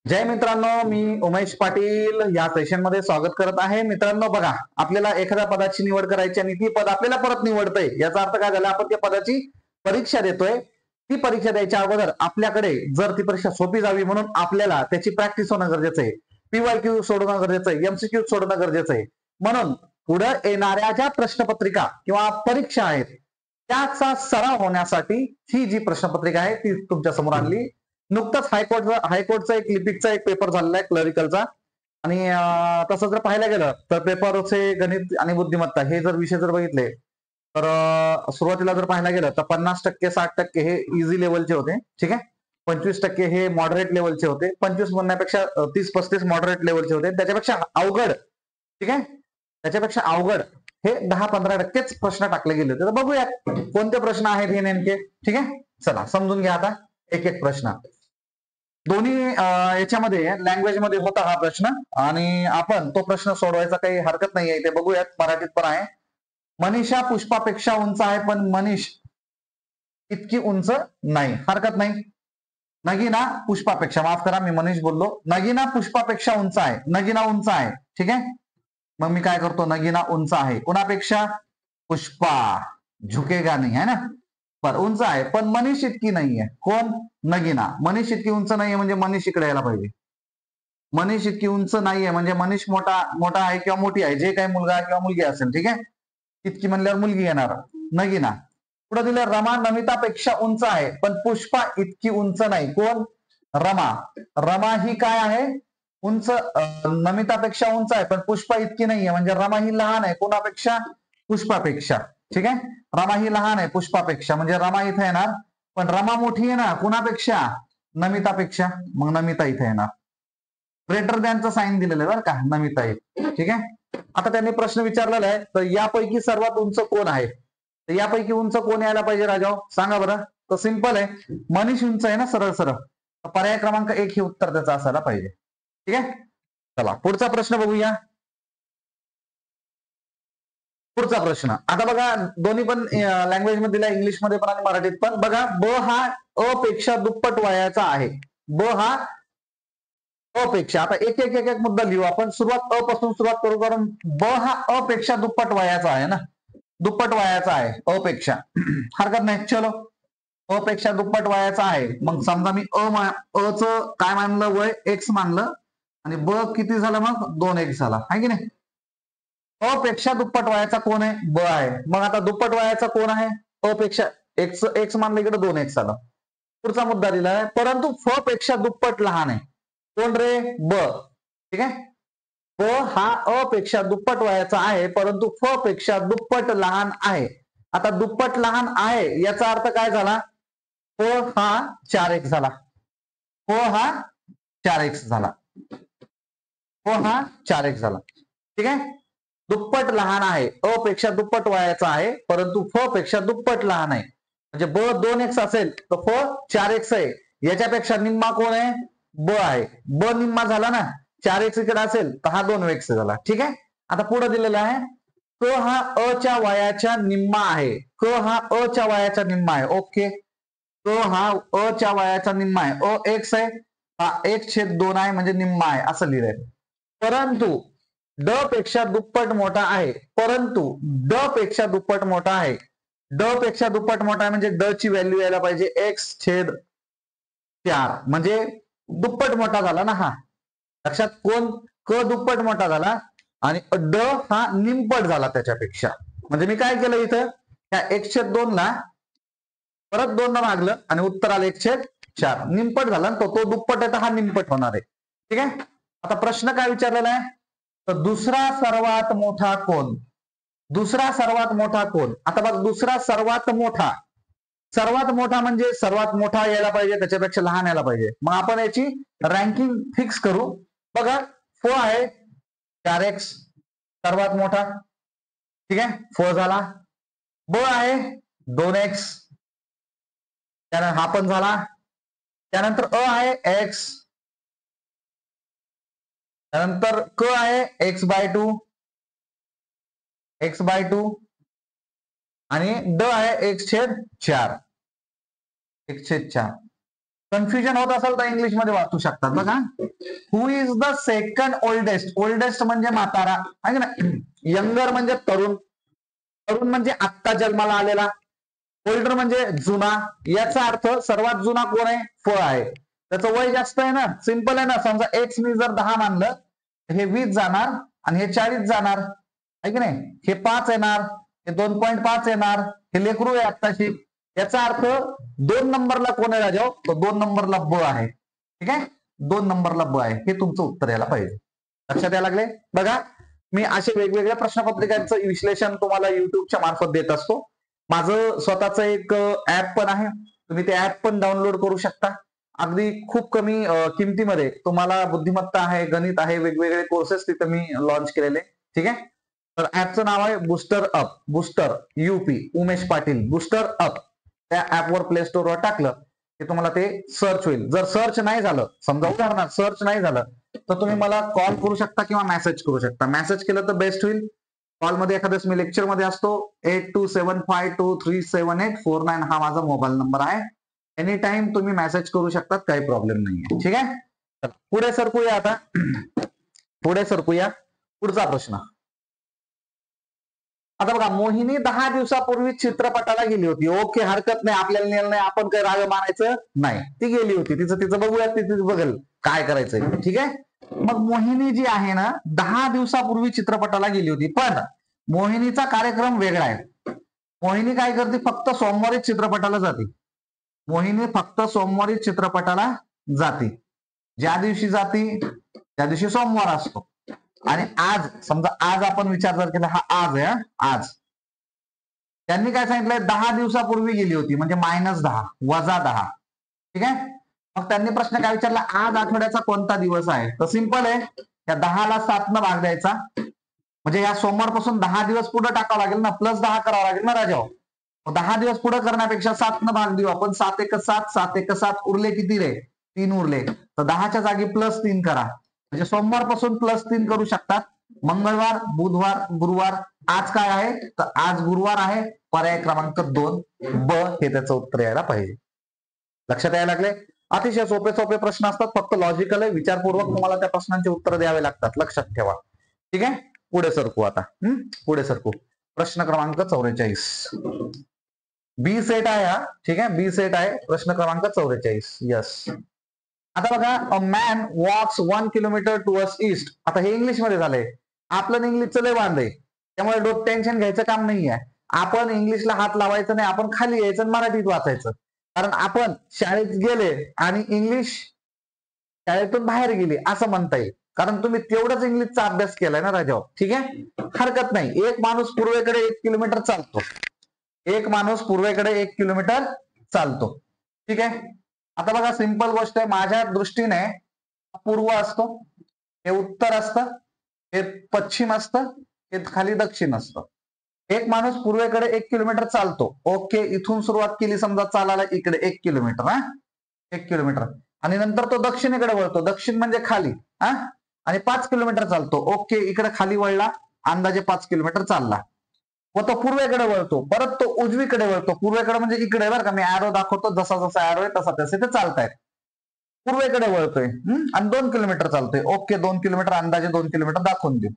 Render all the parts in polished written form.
जय मित्रांनो, मी उमेश पाटील या सेशन मध्ये स्वागत करत आहे. मित्रांनो बघा, आपल्याला एखाद्या पदाची निवड करायची आणि ती पद आपल्याला परत निवडतंय, याचा अर्थ काय झाला? आपण त्या पदाची परीक्षा देतोय. ती परीक्षा द्यायच्या अगोदर आपल्याकडे जर ती परीक्षा सोपी जावी म्हणून आपल्याला त्याची प्रॅक्टिस होणं गरजेचं आहे. पीवायक्यू सोडवणं गरजेचं आहे, एमसीक्यू सोडवणं गरजेचं आहे. म्हणून पुढे येणाऱ्या ज्या प्रश्नपत्रिका किंवा परीक्षा आहेत त्याचा सराव होण्यासाठी ही जी प्रश्नपत्रिका आहे ती तुमच्या समोर आणली. नुकताच हायकोर्टचा एक लिपिकचा एक पेपर झालेला आहे क्लरिकलचा. आणि तसं जर पाहायला गेलं तर पेपरचे गणित आणि बुद्धिमत्ता हे जर विषय जर बघितले तर सुरुवातीला जर पाहायला गेलं तर 50% 60% हे इझी लेवलचे होते. ठीक आहे. 25% हे मॉडरेट लेवलचे होते. 25 म्हणण्यापेक्षा 30-35 मॉडरेट लेवलचे होते. त्याच्यापेक्षा अवघड, ठीक आहे, त्याच्यापेक्षा अवघड हे 10-15%च प्रश्न टाकले गेले होते. तर बघूया कोणते प्रश्न आहेत हे नेमके. ठीक आहे, चला समजून घ्या आता एक एक प्रश्न. दोन्ही याच्यामध्ये लँग्वेज मध्ये होता हा प्रश्न आणि आपण तो प्रश्न सोडवायचा काही हरकत नाहीये. इथे बघूयात, मराठीत पण आहे. मनीषा पुष्पापेक्षा उंच आहे पण मनीष इतकी उंच नाही. हरकत नाही. नगीना पुष्पापेक्षा, माफ करा मी मनीष बोललो, नगीना पुष्पापेक्षा उंच आहे. नगीना उंच आहे. ठीक आहे. मग मी काय करतो? नगीना उंच आहे कुणापेक्षा? पुष्पा. झुकेगा नाही, है ना. बरं, उंच आहे पण मनीष इतकी नाहीये. कोण? नगीना. मनीष इतकी उंच नाहीये म्हणजे मनीष इकडे यायला पाहिजे. मनीष इतकी उंच नाहीये म्हणजे मनीष मोठा आहे किंवा मोठी आहे, जे काही मुलगा किंवा मुलगी असेल. ठीक आहे. इतकी म्हणल्यावर मुलगी येणार. नगीना. पुढे दिलं रमा नमितापेक्षा उंच आहे पण पुष्पा इतकी उंच नाही. कोण? रमा. रमा ही काय आहे? उंच, नमितापेक्षा उंच आहे पण पुष्पा इतकी नाहीये म्हणजे रमा ही लहान आहे. कोणापेक्षा? पुष्पापेक्षा. ठीक आहे. रमा ही लहान आहे पुष्पापेक्षा म्हणजे रमा इथे येणार. पण रमा मोठी आहे ना, कुणापेक्षा? नमितापेक्षा. मग नमिता इथे येणार. ग्रेटर दॅनचं साईन दिलेलं आहे बरं का, नमिता आहे. ठीक आहे. आता त्यांनी प्रश्न विचारलेला आहे, तर यापैकी सर्वात उंच कोण आहे? तर यापैकी उंच कोण यायला पाहिजे राजाओ? सांगा बरं. तर सिंपल आहे, मनीष उंच आहे ना, सरळ सरळ. पर्याय क्रमांक 1 हे उत्तर त्याचं असायला पाहिजे. ठीक आहे. चला पुढचा प्रश्न बघूया. पुढचा प्रश्न आता बघा, दोन्ही पण लँग्वेज मध्ये दिला, इंग्लिश मध्ये पण आणि मराठीत पण. बघा, ब हा अ पेक्षा दुप्पट वयाचा आहे. ब हा अ पेक्षा. आता एक एक एक एक मुद्दा लिहू आपण. सुरुवात अ पासून सुरुवात करू, कारण ब हा अ पेक्षा दुप्पट वयाचा आहे ना. दुप्पट वयाचा आहे अ पेक्षा. हरकत नाही. चलो, अ पेक्षा दुप्पट वयाचा आहे. मग समजा मी अ च काय मानलं? वय एक्स मानलं. आणि ब किती झालं? मग 2x झाला, आहे की नाही. अ पेक्षा दुप्पट वयाचा कोण आहे? ब आहे. मग आता दुप्पट वयाचा कोण आहे? अ पेक्षा. एक्स मानलं, इकडे 2x आला. पुढचा मुद्दा दिलाय, परंतु फ पेक्षा दुप्पट लहान आहे. कोण रे? ब. ठीक आहे. ब हा अ पेक्षा दुप्पट वयाचा आहे परंतु फ पेक्षा दुप्पट लहान आहे. आता दुप्पट लहान आहे याचा अर्थ काय झाला? फ हा 4x झाला. फ हा 4x झाला. फ हा 4x झाला. ठीक आहे. दुप्पट लहान आहे, अ पेक्षा दुप्पट वयाचा आहे परंतु फ पेक्षा दुप्पट लहान आहे. म्हणजे ब 2x असेल तर फ 4x आहे. याच्यापेक्षा निम्मा कोण आहे? ब आहे. ब निम्मा झाला ना. 4x इकडे असेल तर हा 2x झाला. ठीक आहे. आता पुढे दिलेला आहे, क हा अ च्या वयाच्या निम्मा आहे. क हा अ च्या वयाच्या निम्मा आहे. ओके. क हा अ च्या वयाचा निम्मा आहे. अ x आहे, हा 1/2 आहे म्हणजे निम्मा आहे असं लिहिलंय. परंतु ड पेक्षा दुप्पट मोठा आहे. परंतु ड पेक्षा दुप्पट मोठा आहे. ड पेक्षा दुप्पट मोठा आहे म्हणजे ड ची व्हॅल्यू यायला पाहिजे x/4 म्हणजे दुप्पट मोठा झाला ना हा. लक्षात, कोण? क दुप्पट मोठा झाला आणि ड हा निमपट झाला त्याच्यापेक्षा. म्हणजे मी काय केलं इथं, त्या 1/2 ला परत 2 मागलं आणि उत्तर आलं 1/4. निमपट झाला ना तो दुप्पट आहे तर हा निमपट होणार आहे. ठीक आहे. आता प्रश्न काय विचारलेला आहे, तर दुसरा सर्वात मोठा कोण? दुसरा सर्वात मोठा कोण? आता बघ, दुसरा सर्वात मोठा. सर्वात मोठा म्हणजे सर्वात मोठा यायला पाहिजे, त्याच्यापेक्षा लहान यायला पाहिजे. मग आपण याची रँकिंग फिक्स करू. बघा, फ आहे 4x सर्वात मोठा. ठीक आहे. फ झाला. ब आहे 2x, त्यानंतर हा पण झाला. त्यानंतर अ आहे x, त्यानंतर क आहे x/2, x/2 आणि ड आहे 1/4. 1/4. कन्फ्युजन होत असेल तर इंग्लिशमध्ये वाचू शकतात बघा. Who is the second oldest. Oldest म्हणजे म्हातारा आहे ना. यंगर म्हणजे तरुण. तरुण म्हणजे आत्ता जन्माला आलेला. ओल्डर म्हणजे जुना. याचा अर्थ सर्वात जुना कोण आहे? फळ आहे. त्याचं वय जास्त आहे ना. सिंपल आहे ना. समजा एक्स मी जर 10 मानलं, हे 20 जाणार आणि हे 40 जाणार आहे की नाही. हे 5 येणार, हे 2.5 येणार, हे लेकरू आहे आत्ताशी. याचा अर्थ 2 नंबरला कोण आहे राजा? तो 2 नंबरला ब आहे. ठीक आहे. 2 नंबरला ब आहे. हे तुमचं उत्तर यायला पाहिजे. लक्षात यायला लागले बघा. मी असे वेगवेगळ्या प्रश्नपत्रिकांचं विश्लेषण तुम्हाला युट्यूबच्या मार्फत देत असतो. माझं स्वतःचं एक ऍप पण आहे. तुम्ही ते ऍप पण डाउनलोड करू शकता. अगदी खूप कमी किमतीमध्ये तुम्हाला बुद्धिमत्ता आहे, गणित आहे, वेगवेगळे कोर्सेस तिथे मी लॉन्च केलेले. ठीक आहे. तर ऍपचं नाव आहे booster up. Booster UP Umesh Patil. Booster up. त्या ऍपवर प्ले स्टोअरवर टाकलं की तुम्हाला ते सर्च होईल. जर सर्च नाही झालं, समजा उदाहरणार्थ सर्च नाही झालं, तर तुम्ही मला कॉल करू शकता किंवा मेसेज करू शकता. मेसेज केलं तर बेस्ट होईल. कॉलमध्ये एखाद्यास मी लेक्चरमध्ये असतो. 8275237849 हा माझा मोबाईल नंबर आहे. एनी टाइम तुम्ही मेसेज करू शकतात. काही प्रॉब्लेम नाहीये. ठीक आहे. पुढे सरकूया आता. पुढे सरकूया. पुढचा प्रश्न. आता बघा, मोहिनी 10 दिवसापूर्वी चित्रपटाला गेली होती. ओके, हरकत नाही. आपल्याला नेलं नाही, आपण काही राग मानायचं नाही. ती गेली होती. तिचं बघूया, तिचं बघेल काय करायचंय. ठीक आहे. मग मोहिनी जी आहे ना, 10 दिवसापूर्वी चित्रपटाला गेली होती. पण मोहिनीचा कार्यक्रम वेगळा आहे. मोहिनी काय करते? फक्त सोमवारी चित्रपटाला जाते. मोहिनी फक्त सोमवारी चित्रपटाला जाते. ज्या दिवशी जाते त्या दिवशी सोमवार असतो. आणि आज समजा आज आपण विचार जर केला, हा आज आहे. आज त्यांनी काय सांगितलंय? 10 दिवसापूर्वी गेली होती, म्हणजे -10 -10. ठीक आहे. मग त्यांनी प्रश्न काय विचारला? आज आठवड्याचा कोणता दिवस आहे? तर सिंपल आहे. या 10 ला 7 न भाग द्यायचा. म्हणजे या सोमवारपासून 10 दिवस पुढे टाकावं लागेल ना. +10 करावं लागेल ना राजा. 10 दिवस पुढे करण्यापेक्षा 7 न भाग देऊ आपण. 7 × 7 7 × 7 उरले किती रे? 3 उरले. तर 10च्या जागी +3 करा. म्हणजे सोमवारपासून +3 करू शकतात. मंगळवार, बुधवार, गुरुवार. आज काय आहे? तर आज गुरुवार आहे. पर्याय क्रमांक 2 ब हे त्याचं उत्तर यायला पाहिजे. लक्षात यायला लागले. अतिशय सोपे सोपे प्रश्न असतात. फक्त लॉजिकल आहे. विचारपूर्वक तुम्हाला त्या प्रश्नांची उत्तर द्यावे लागतात. लक्षात ठेवा. ठीक आहे. पुढे सरकू आता. पुढे सरकू. प्रश्न क्रमांक 44. बी सेट आहे हा. ठीक आहे. बी सेट आहे. प्रश्न क्रमांक 44. यस. आता बघा, a man walks 1 kilometre towards east. आता हे इंग्लिश मध्ये झालंय. आपलं इंग्लिशचं लय वांद आहे. त्यामुळे टेन्शन घ्यायचं काम नाहीये. आपण इंग्लिशला हात लावायचं नाही. आपण खाली यायचं आणि मराठीत वाचायचं. कारण आपण शाळेत गेले आणि इंग्लिश शाळेतून बाहेर गेली असं म्हणता येईल. कारण तुम्ही तेवढाच इंग्लिशचा अभ्यास केलाय ना राजा. ठीक आहे. हरकत नाही. एक माणूस पूर्वेकडे 1 किलोमीटर चालतो. एक माणूस पूर्वेकडे 1 किलोमीटर चालतो. ठीक आहे. आता बघा, सिंपल गोष्ट आहे. माझ्या दृष्टीने पूर्व असतो, हे उत्तर असतं, हे पश्चिम असतं, हे खाली दक्षिण असतं. एक माणूस पूर्वेकडे 1 किलोमीटर चालतो. ओके, इथून सुरुवात केली समजा चालायला इकडे 1 किलोमीटर. 1 किलोमीटर. आणि नंतर तो दक्षिणेकडे वळतो. दक्षिण म्हणजे खाली. आणि 5 किलोमीटर चालतो. ओके, इकडे खाली वळला. अंदाजे 5 किलोमीटर चालला. व तो पूर्वेकडे वळतो. परत तो उजवीकडे वळतो. पूर्वेकडे म्हणजे इकडे बरं का. मी ऍरो दाखवतो. जसा जसा ऍरो आहे तसा तसे ते चालतायत. पूर्वेकडे वळतोय आणि 2 किलोमीटर चालतोय. ओके, 2 किलोमीटर अंदाजे 2 किलोमीटर दाखवून देऊ.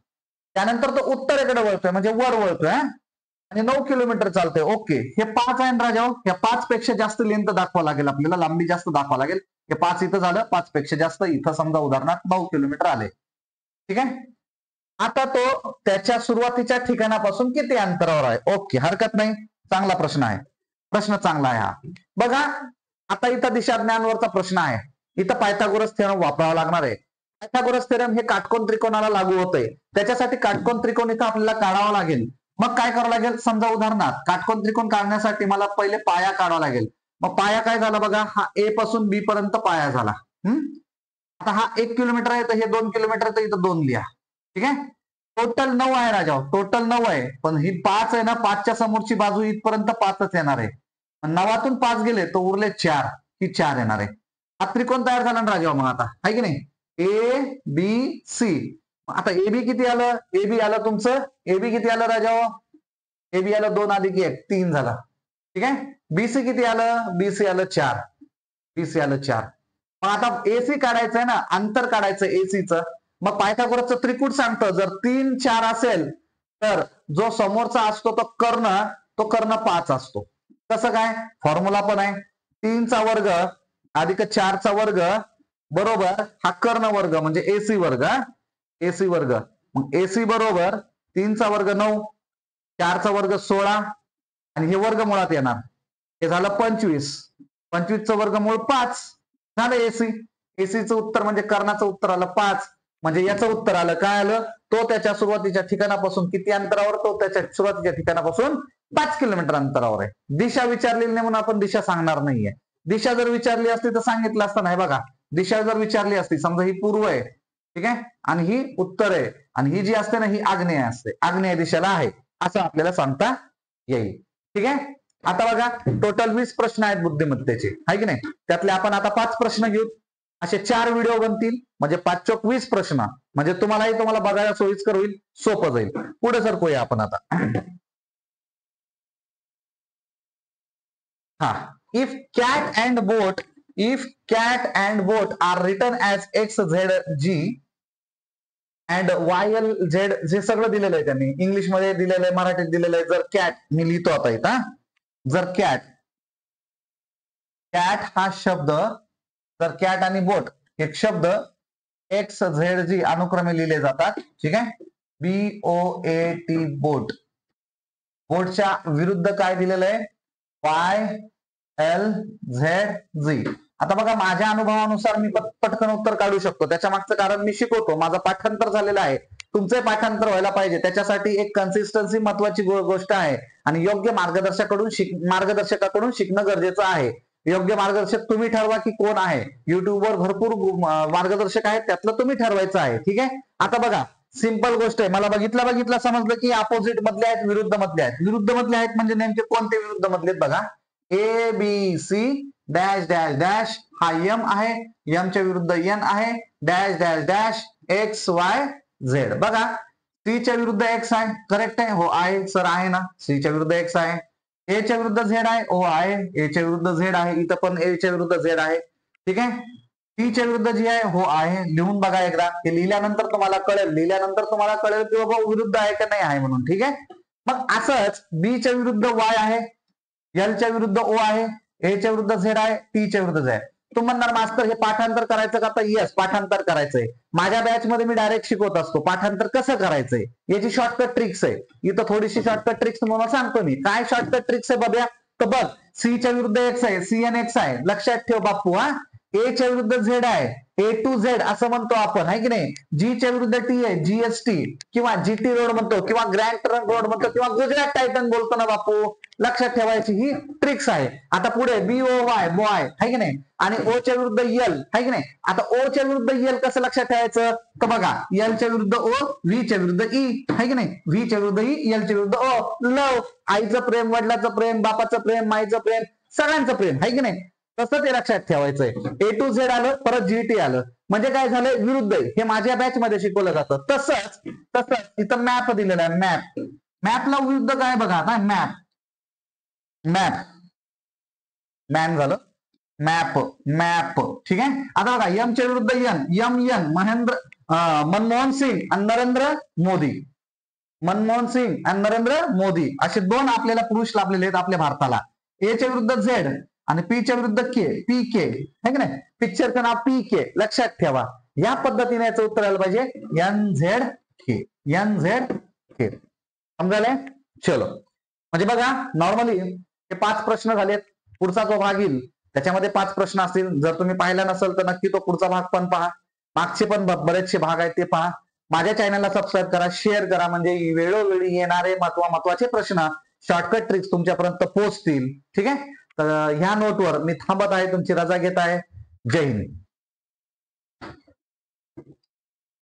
त्यानंतर तो उत्तरेकडे वळतोय म्हणजे वर वळतोय. आणि 9 किलोमीटर चालतोय. ओके, हे 5 आहे राजा. या 5 पेक्षा जास्त लेंथ दाखवा लागेल आपल्याला. लांबी जास्त दाखवा लागेल. हे 5 इथं झालं. 5 पेक्षा जास्त इथं समजा उदाहरणार्थ 9 किलोमीटर आले. ठीक आहे. आता तो त्याच्या सुरुवातीच्या ठिकाणापासून किती अंतरावर आहे? ओके, हरकत नाही. चांगला प्रश्न आहे. प्रश्न चांगला आहे हा. बघा, आता इथं दिशा ज्ञानवरचा प्रश्न आहे. इथं पायथागोरस थेरम वापरावा लागणार आहे. पायथागोरस थेरम हे काटकोन त्रिकोणाला लागू होतंय. त्याच्यासाठी काटकोन त्रिकोण इथं आपल्याला काढावा लागेल. मग काय करावं लागेल? समजा उदाहरणार्थ काटकोन त्रिकोण काढण्यासाठी मला पहिले पाया काढावा लागेल. मग पाया काय झाला बघा, हा ए पासून बी पर्यंत पाया झाला. आता हा 1 किलोमीटर आहे, तर हे 2 किलोमीटर, तर इथं 2 लिहा. ठीक आहे. टोटल 9 आहे राजा. टोटल 9 आहे. पण ही 5 आहे ना, 5च्या समोरची बाजू इथपर्यंत 5च येणार आहे. 9तून 5 गेले तर उरले 4. ही 4 येणार आहे. हा त्रिकोण तयार झाला ना राजा. मग आता आहे की नाही, ए बी सी. आता ए बी किती आलं? ए बी आलं तुमचं. ए बी किती आलं राजा? ए बी आलं 2 + 1 3 झाला. ठीक आहे. बीसी किती आलं? बीसी आलं 4. 20 आलं 4. मग आता एसी काढायचंय ना, अंतर काढायचं एसीचं. मग पायथागोरसचं त्रिकूट सांगतं जर 3, 4 असेल तर जो समोरचा असतो तो कर्ण 5 असतो. कसं काय? फॉर्म्युला पण आहे 3 चा वर्ग अधिक 4 चा वर्ग बरोबर हा कर्ण वर्ग म्हणजे एसी वर्ग. एसी वर्ग मग एसी बरोबर 3 चा वर्ग 9, 4 चा वर्ग 16 आणि हे वर्गमुळात येणार. हे झालं 25. 25 चं वर्गमूळ 5 झालं एसी. एसीचं उत्तर म्हणजे कर्णाचं उत्तर आलं 5. म्हणजे याचं उत्तर आलं काय आलं? तो त्याच्या सुरुवातीच्या ठिकाणापासून किती अंतरावर? तो त्याच्या सुरुवातीच्या ठिकाणापासून 5 किलोमीटर अंतरावर आहे. दिशा विचारलेली नाही म्हणून आपण दिशा सांगणार नाहीये. दिशा जर विचारली असती तर सांगितलं असतं. नाही बघा, दिशा जर विचारली असती, समजा ही पूर्व आहे, ठीक आहे, आणि ही उत्तर आहे, आणि ही जी असते ना ही आग्नेय असते, आग्नेय दिशेला आहे असं आपल्याला सांगता येईल. ठीक आहे. आता बघा टोटल 20 प्रश्न आहेत बुद्धिमत्तेचे, आहे की नाही? त्यातले आपण आता 5 प्रश्न घेऊ. असे 4 व्हिडिओ बनतील म्हणजे 5 चोक 20 प्रश्न. म्हणजे तुम्हाला बघायला सोयीस्कर होईल, सोपं जाईल. पुढे सरकूया आपण आता. हा, if cat and boat are written as XZG and YLZ, जे सगळं दिलेलं आहे त्यांनी इंग्लिश मध्ये दिलेलं आहे, मराठीत दिलेलं आहे. जर कॅट, मी लिहितो आता इथं, जर कॅट हा शब्द, जर कॅट आणि बोट एक शब्द XZG अनुक्रमे लिहिले जातात, ठीक आहे, BOAT बोट. बोटच्या विरुद्ध काय दिलेलं आहे? YLZG. आता बघा माझ्या अनुभवानुसार मी पटकन उत्तर काढू शकतो. त्याच्या मागचं कारण मी शिकवतो, माझं पाठांतर झालेलं आहे, तुमचे पाठांतर व्हायला पाहिजे. त्याच्यासाठी एक कन्सिस्टन्सी महत्वाची गोष्ट आहे आणि योग्य मार्गदर्शकाकडून शिकणं गरजेचं आहे. योग्य मार्गदर्शक तुम्ही ठरवा की कोण आहे. युट्यूबवर भरपूर मार्गदर्शक आहेत, त्यातलं तुम्ही ठरवायचं आहे. ठीक आहे. आता बघा सिंपल गोष्ट आहे, मला बघितलं समजलं की अपोजिट मधले आहेत, विरुद्ध मधले आहेत. विरुद्ध मधले आहेत म्हणजे नेमके कोणते विरुद्ध मधले आहेत? बघा ABC डॅश डॅश डॅश हा M आहे, M च्या विरुद्ध N आहे, डॅश डॅश डॅश XYZ. बघा C च्या विरुद्ध X आहे, करेक्ट आहे? हो आहे सर, आहे ना, C च्या विरुद्ध X आहे. A च्या विरुद्ध Z आहे, हो आहे, A च्या विरुद्ध Z आहे, इथं पण A च्या विरुद्ध Z आहे. ठीक आहे. T च्या विरुद्ध G आहे, हो आहे. लिहून बघा एकदा, हे लिहिल्यानंतर तुम्हाला कळेल की बाबा विरुद्ध आहे का नाही आहे म्हणून. ठीक आहे. मग असंच B च्या विरुद्ध Y आहे, L च्या विरुद्ध O आहे, A च्या विरुद्ध Z आहे, T च्या विरुद्ध Z आहे. तुम्ही म्हणणार मास्तर हे पाठांतर करायचं का? तर येस, पाठांतर करायचंय. माझ्या बॅच मध्ये मी डायरेक्ट शिकवत असतो पाठांतर कसं करायचंय, याची शॉर्टकट ट्रिक्स आहे. इथं थोडीशी शॉर्टकट ट्रिक्स तुम्हाला सांगतो मी. काय शॉर्टकट ट्रिक्स आहे बघा? तर बघ, C च्या विरुद्ध X आहे, CNX आहे, लक्षात ठेव बाप्पू. हा, A च्या विरुद्ध Z आहे, A to Z असं म्हणतो आपण, आहे की नाही? G च्या विरुद्ध T आहे, GST किंवा GT रोड म्हणतो किंवा ग्रँड ट्रंक रोड म्हणतो किंवा गुजरात टायटन बोलतो ना बापू. लक्षात ठेवायची ही ट्रिक्स आहे. आता पुढे BOY बॉय, आहे की नाही, आणि O च्या विरुद्ध L, आहे की नाही. आता O च्या विरुद्ध L कसं लक्षात ठेवायचं? तर बघा L च्या विरुद्ध O, V च्या विरुद्ध E, आहे की नाही, V च्या विरुद्ध E, L च्या विरुद्ध O. लव, आईचं प्रेम, वडिलाचं प्रेम, बापाचं प्रेम, माईचं प्रेम, सगळ्यांचं प्रेम, आहे की नाही. तसं ते लक्षात ठेवायचंय. A to Z आलं, परत GT आलं, म्हणजे काय झालं? विरुद्ध आहे. हे माझ्या बॅच मध्ये शिकवलं जातं. तसंच इथं मॅप दिलेला आहे, मॅप. मॅपला विरुद्ध काय बघा आता? मॅन झालं, मॅप. ठीक आहे. आता बघा M च्या विरुद्ध N, मनमोहन सिंग आणि नरेंद्र मोदी. मनमोहन सिंग आणि नरेंद्र मोदी असे दोन आपल्याला पुरुष लाभलेले आहेत आपल्या भारताला. A च्या विरुद्ध Z आणि P च्या विरुद्ध PK, है की नाही. पिक्चरचं नाव PK, लक्षात ठेवा. या पद्धतीने याचं उत्तर आलं पाहिजे NZK. समजायला? चलो, म्हणजे बघा नॉर्मली हे 5 प्रश्न झालेत. पुढचा जो भाग येईल त्याच्यामध्ये 5 प्रश्न असतील. जर तुम्ही पाहिला नसेल तर नक्की तो पुढचा भाग पण पहा. मागचे पण बरेचसे भाग आहेत ते पहा. माझ्या चॅनलला सबस्क्राईब करा, शेअर करा, म्हणजे वेळोवेळी येणारे महत्वाचे प्रश्न, शॉर्टकट ट्रिक्स तुमच्यापर्यंत पोहोचतील. ठीक आहे. तर ह्या नोटवर मी थांबत आहे, तुमची रजा घेत आहे. जय हिंद.